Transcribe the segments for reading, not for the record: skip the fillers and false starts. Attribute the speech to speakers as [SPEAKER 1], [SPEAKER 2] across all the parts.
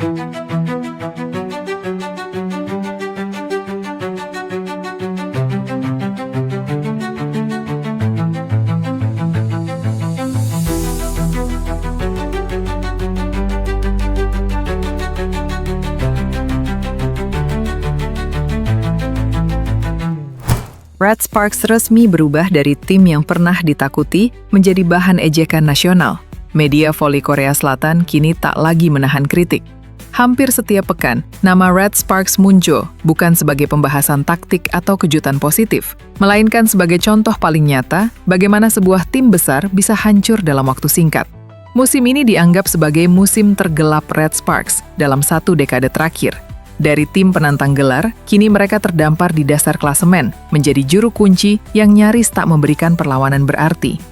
[SPEAKER 1] Red Sparks resmi berubah dari tim yang pernah ditakuti menjadi bahan ejekan nasional. Media voli Korea Selatan kini tak lagi menahan kritik. Hampir setiap pekan, nama Red Sparks muncul bukan sebagai pembahasan taktik atau kejutan positif, melainkan sebagai contoh paling nyata bagaimana sebuah tim besar bisa hancur dalam waktu singkat. Musim ini dianggap sebagai musim tergelap Red Sparks dalam 1 dekade terakhir. Dari tim penantang gelar, kini mereka terdampar di dasar klasemen, menjadi juru kunci yang nyaris tak memberikan perlawanan berarti.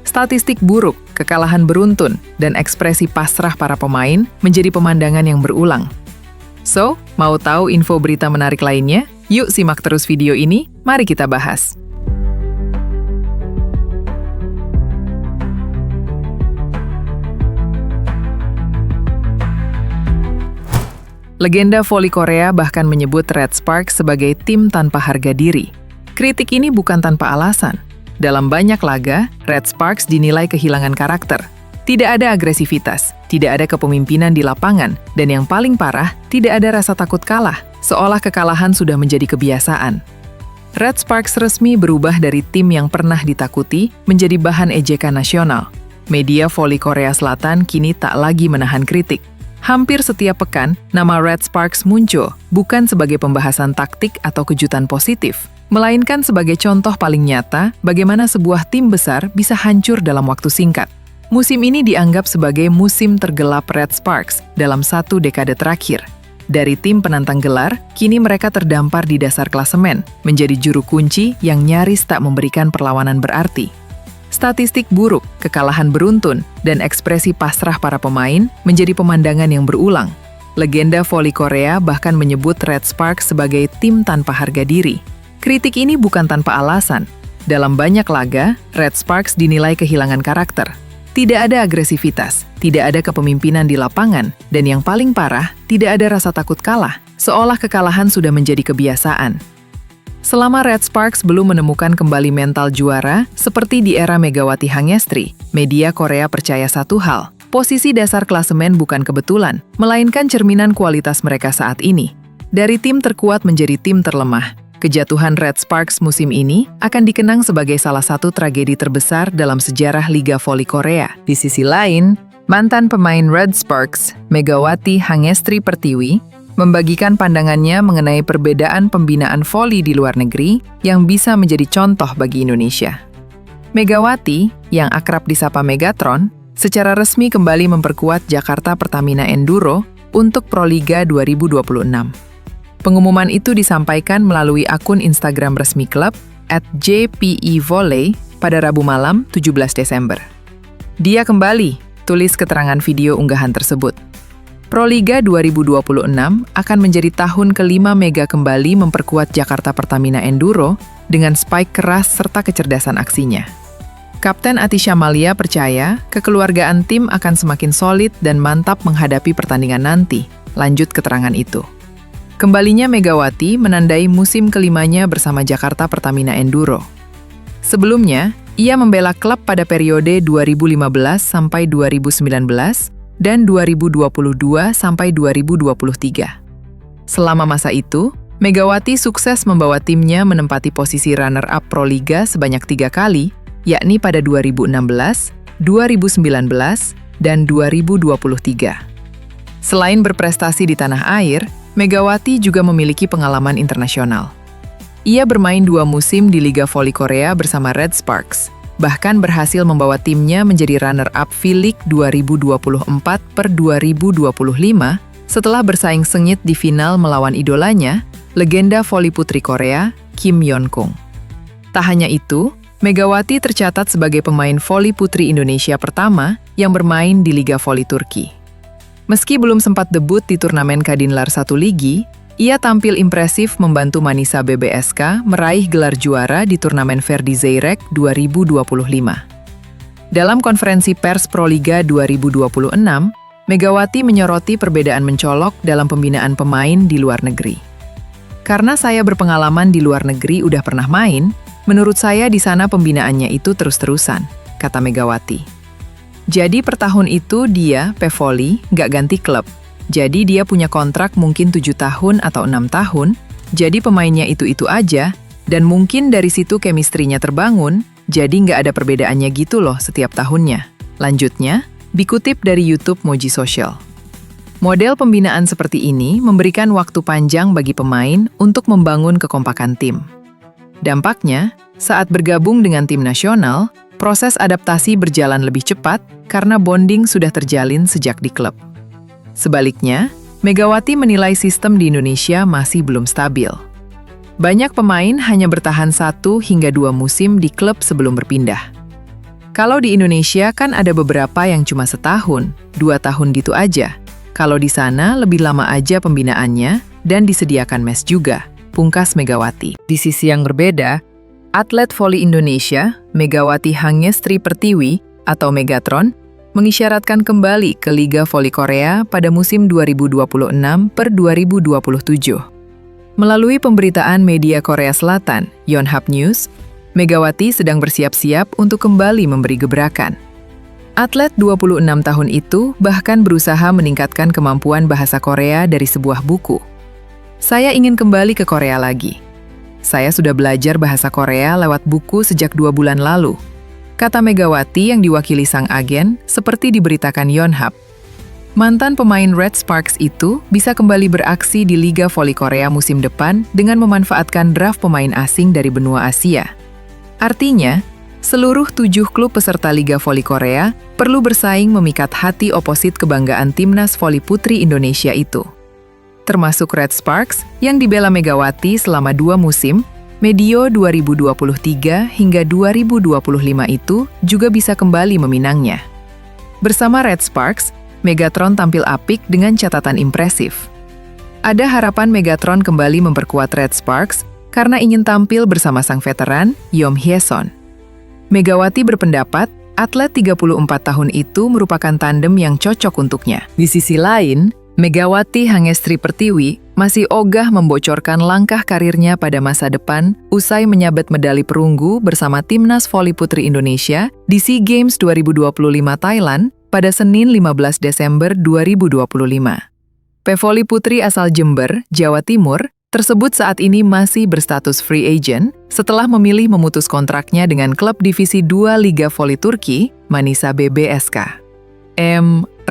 [SPEAKER 1] Statistik buruk, kekalahan beruntun, dan ekspresi pasrah para pemain menjadi pemandangan yang berulang. So, mau tahu info berita menarik lainnya? Yuk simak terus video ini, mari kita bahas. Legenda voli Korea bahkan menyebut Red Sparks sebagai tim tanpa harga diri. Kritik ini bukan tanpa alasan. Dalam banyak laga, Red Sparks dinilai kehilangan karakter. Tidak ada agresivitas, tidak ada kepemimpinan di lapangan, dan yang paling parah, tidak ada rasa takut kalah, seolah kekalahan sudah menjadi kebiasaan. Red Sparks resmi berubah dari tim yang pernah ditakuti menjadi bahan ejekan nasional. Media voli Korea Selatan kini tak lagi menahan kritik. Hampir setiap pekan, nama Red Sparks muncul bukan sebagai pembahasan taktik atau kejutan positif, melainkan sebagai contoh paling nyata bagaimana sebuah tim besar bisa hancur dalam waktu singkat. Musim ini dianggap sebagai musim tergelap Red Sparks dalam 1 dekade terakhir. Dari tim penantang gelar, kini mereka terdampar di dasar klasemen, menjadi juru kunci yang nyaris tak memberikan perlawanan berarti. Statistik buruk, kekalahan beruntun, dan ekspresi pasrah para pemain menjadi pemandangan yang berulang. Legenda voli Korea bahkan menyebut Red Sparks sebagai tim tanpa harga diri. Kritik ini bukan tanpa alasan. Dalam banyak laga, Red Sparks dinilai kehilangan karakter. Tidak ada agresivitas, tidak ada kepemimpinan di lapangan, dan yang paling parah, tidak ada rasa takut kalah, seolah kekalahan sudah menjadi kebiasaan. Selama Red Sparks belum menemukan kembali mental juara, seperti di era Megawati Hangestri, media Korea percaya satu hal, posisi dasar klasemen bukan kebetulan, melainkan cerminan kualitas mereka saat ini. Dari tim terkuat menjadi tim terlemah, kejatuhan Red Sparks musim ini akan dikenang sebagai salah satu tragedi terbesar dalam sejarah Liga Voli Korea. Di sisi lain, mantan pemain Red Sparks, Megawati Hangestri Pertiwi, membagikan pandangannya mengenai perbedaan pembinaan voli di luar negeri yang bisa menjadi contoh bagi Indonesia. Megawati, yang akrab disapa Megatron, secara resmi kembali memperkuat Jakarta Pertamina Enduro untuk Proliga 2026. Pengumuman itu disampaikan melalui akun Instagram resmi klub @jpevolley pada Rabu malam 17 Desember. Dia kembali, tulis keterangan video unggahan tersebut. Proliga 2026 akan menjadi tahun kelima Mega kembali memperkuat Jakarta Pertamina Enduro dengan spike keras serta kecerdasan aksinya. Kapten Atisha Malia percaya kekeluargaan tim akan semakin solid dan mantap menghadapi pertandingan nanti, lanjut keterangan itu. Kembalinya Megawati menandai musim kelimanya bersama Jakarta Pertamina Enduro. Sebelumnya, ia membela klub pada periode 2015 sampai 2019, dan 2022 sampai 2023. Selama masa itu, Megawati sukses membawa timnya menempati posisi runner-up Proliga sebanyak 3 kali, yakni pada 2016, 2019, dan 2023. Selain berprestasi di tanah air, Megawati juga memiliki pengalaman internasional. Ia bermain 2 musim di Liga Voli Korea bersama Red Sparks, bahkan berhasil membawa timnya menjadi runner-up V-League 2024/2025 setelah bersaing sengit di final melawan idolanya, legenda voli putri Korea, Kim Yeon-kung. Tak hanya itu, Megawati tercatat sebagai pemain voli putri Indonesia pertama yang bermain di Liga Voli Turki. Meski belum sempat debut di turnamen Kadinlar 1 Ligi, ia tampil impresif membantu Manisa BBSK meraih gelar juara di turnamen Verdi Zeyrek 2025. Dalam konferensi pers Proliga 2026, Megawati menyoroti perbedaan mencolok dalam pembinaan pemain di luar negeri. Karena saya berpengalaman di luar negeri udah pernah main, menurut saya di sana pembinaannya itu terus-terusan, kata Megawati. Jadi per tahun itu dia, Pevoli, nggak ganti klub. Jadi dia punya kontrak mungkin 7 tahun atau 6 tahun, jadi pemainnya itu-itu aja, dan mungkin dari situ chemistry-nya terbangun, jadi nggak ada perbedaannya gitu loh setiap tahunnya. Lanjutnya, dikutip dari YouTube Moji Social. Model pembinaan seperti ini memberikan waktu panjang bagi pemain untuk membangun kekompakan tim. Dampaknya, saat bergabung dengan tim nasional, proses adaptasi berjalan lebih cepat karena bonding sudah terjalin sejak di klub. Sebaliknya, Megawati menilai sistem di Indonesia masih belum stabil. Banyak pemain hanya bertahan 1 hingga 2 musim di klub sebelum berpindah. Kalau di Indonesia kan ada beberapa yang cuma setahun, 2 tahun gitu aja. Kalau di sana lebih lama aja pembinaannya dan disediakan mes juga, pungkas Megawati. Di sisi yang berbeda, atlet voli Indonesia, Megawati Hangestri Pertiwi atau Megatron, mengisyaratkan kembali ke Liga Voli Korea pada musim 2026-2027. Melalui pemberitaan media Korea Selatan, Yonhap News, Megawati sedang bersiap-siap untuk kembali memberi gebrakan. Atlet 26 tahun itu bahkan berusaha meningkatkan kemampuan bahasa Korea dari sebuah buku. Saya ingin kembali ke Korea lagi. Saya sudah belajar bahasa Korea lewat buku sejak 2 bulan lalu, kata Megawati yang diwakili sang agen seperti diberitakan Yonhap. Mantan pemain Red Sparks itu bisa kembali beraksi di Liga Voli Korea musim depan dengan memanfaatkan draft pemain asing dari benua Asia. Artinya, seluruh 7 klub peserta Liga Voli Korea perlu bersaing memikat hati oposit kebanggaan timnas voli putri Indonesia itu. Termasuk Red Sparks yang dibela Megawati selama 2 musim, medio 2023 hingga 2025 itu juga bisa kembali meminangnya. Bersama Red Sparks, Megatron tampil apik dengan catatan impresif. Ada harapan Megatron kembali memperkuat Red Sparks karena ingin tampil bersama sang veteran, Yom Hye-son. Megawati berpendapat, atlet 34 tahun itu merupakan tandem yang cocok untuknya. Di sisi lain, Megawati Hangestri Pertiwi masih ogah membocorkan langkah karirnya pada masa depan usai menyabet medali perunggu bersama Timnas Voli Putri Indonesia di SEA Games 2025 Thailand pada Senin 15 Desember 2025. Pevoli putri asal Jember, Jawa Timur, tersebut saat ini masih berstatus free agent setelah memilih memutus kontraknya dengan klub Divisi 2 Liga Voli Turki, Manisa BBSK.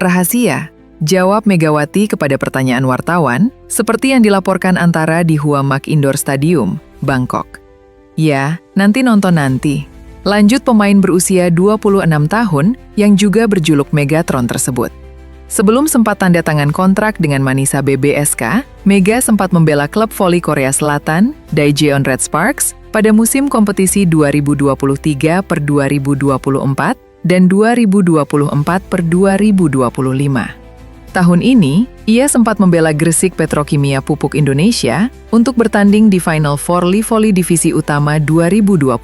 [SPEAKER 1] Rahasia? Jawab Megawati kepada pertanyaan wartawan, seperti yang dilaporkan Antara di Hua Mak Indoor Stadium, Bangkok. Ya, nanti nonton nanti. Lanjut pemain berusia 26 tahun yang juga berjuluk Megatron tersebut. Sebelum sempat tanda tangan kontrak dengan Manisa BBSK, Mega sempat membela klub voli Korea Selatan, Daejeon Red Sparks, pada musim kompetisi 2023-2024 dan 2024-2025. Tahun ini, ia sempat membela Gresik Petrokimia Pupuk Indonesia untuk bertanding di Final Four Voli Divisi Utama 2025.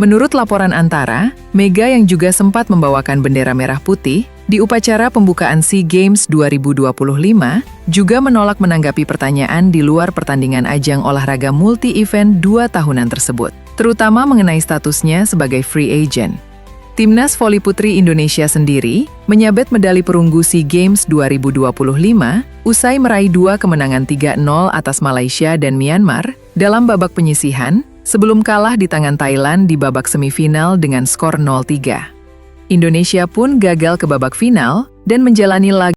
[SPEAKER 1] Menurut laporan Antara, Mega yang juga sempat membawakan bendera merah putih di upacara pembukaan SEA Games 2025 juga menolak menanggapi pertanyaan di luar pertandingan ajang olahraga multi-event 2 tahunan tersebut, terutama mengenai statusnya sebagai free agent. Timnas Voli Putri Indonesia sendiri menyabet medali perunggu SEA Games 2025 usai meraih 2 kemenangan 3-0 atas Malaysia dan Myanmar dalam babak penyisihan sebelum kalah di tangan Thailand di babak semifinal dengan skor 0-3. Indonesia pun gagal ke babak final dan menjalani laga